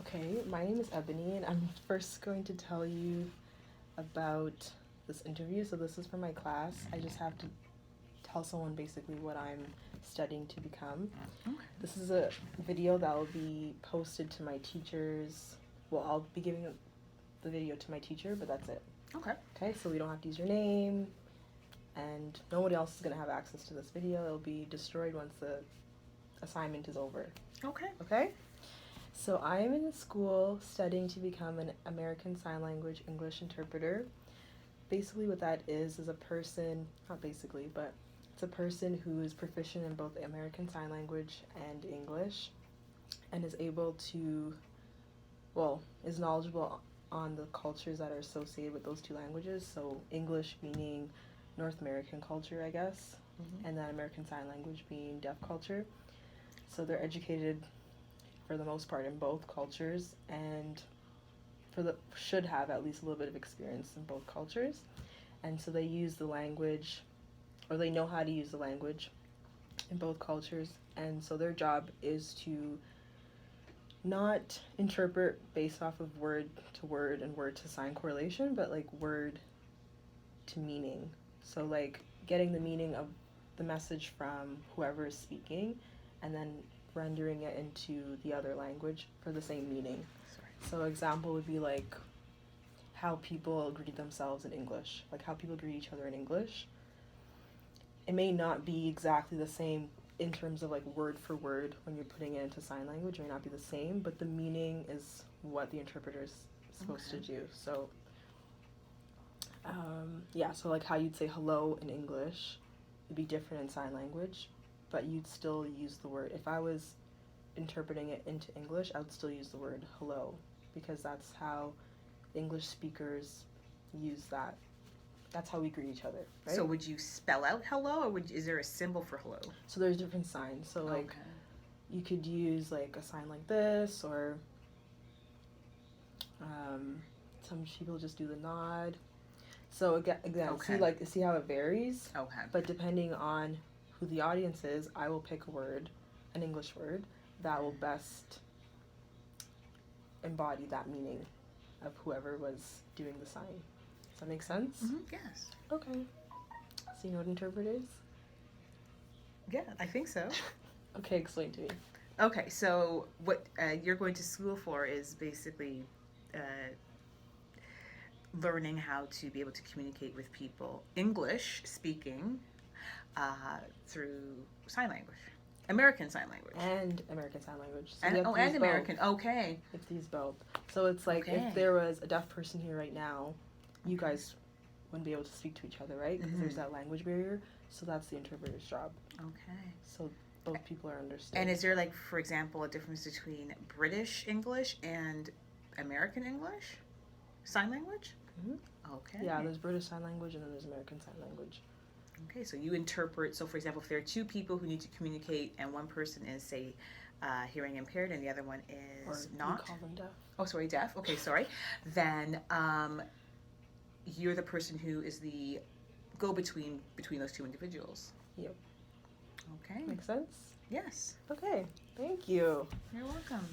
Okay, my name is Ebony, and I'm first going to tell you about this interview. So this is for my class. I just have to tell someone basically what I'm studying to become. Okay. This is a video that will be posted to my teachers. Well, I'll be giving the video to my teacher, but that's it. Okay. Okay, so we don't have to use your name, and nobody else is going to have access to this video. It'll be destroyed once the assignment is over. Okay. Okay? So I am in school studying to become an American Sign Language English interpreter. Basically what that is a person, not basically, but it's a person who is proficient in both American Sign Language and English and is able to, is knowledgeable on the cultures that are associated with those two languages. So English meaning North American culture, I guess, and then American Sign Language being deaf culture. So they're educated for the most part in both cultures and should have at least a little bit of experience in both cultures. And so they use the language, or they know how to use the language in both cultures. And so their job is to not interpret based off of word to word and word to sign correlation, but like word to meaning. So like getting the meaning of the message from whoever is speaking and then rendering it into the other language for the same meaning. So example would be like how people greet themselves in English, like how people greet each other in English. It may not be exactly the same in terms of like word for word when you're putting it into sign language. It may not be the same, but the meaning is what the interpreter is supposed to do. So so like how you'd say hello in English would be different in sign language, but you'd still use the word. If I was interpreting it into English, I would still use the word hello because that's how English speakers use that. That's how we greet each other, right? So would you spell out hello, or is there a symbol for hello? So there's different signs. So like you could use like a sign like this, or some people just do the nod. So again, see how it varies. Okay. But depending on who the audience is, I will pick a word, an English word, that will best embody that meaning of whoever was doing the sign. Does that make sense? Mm-hmm. Yes. Okay. So you know what interpret is? Yeah, I think so. Okay, explain to me. Okay, so what you're going to school for is basically learning how to be able to communicate with people, English speaking, through sign language. American Sign Language. And American Sign Language. So and American. Both. Okay. It's these both. So it's like if there was a deaf person here right now, you guys wouldn't be able to speak to each other, right? Because there's that language barrier. So that's the interpreter's job. Okay. So both people are understood. And is there, like, for example, a difference between British English and American English? Sign language? Mm-hmm. Okay. Yeah, there's British Sign Language and then there's American Sign Language. Okay, so you interpret, so for example, if there are two people who need to communicate and one person is, say, hearing impaired and the other one is not. We call them deaf. Oh, sorry, deaf. Okay, sorry. Then you're the person who is the go-between between those two individuals. Yep. Okay. Makes sense? Yes. Okay, thank you. You're welcome.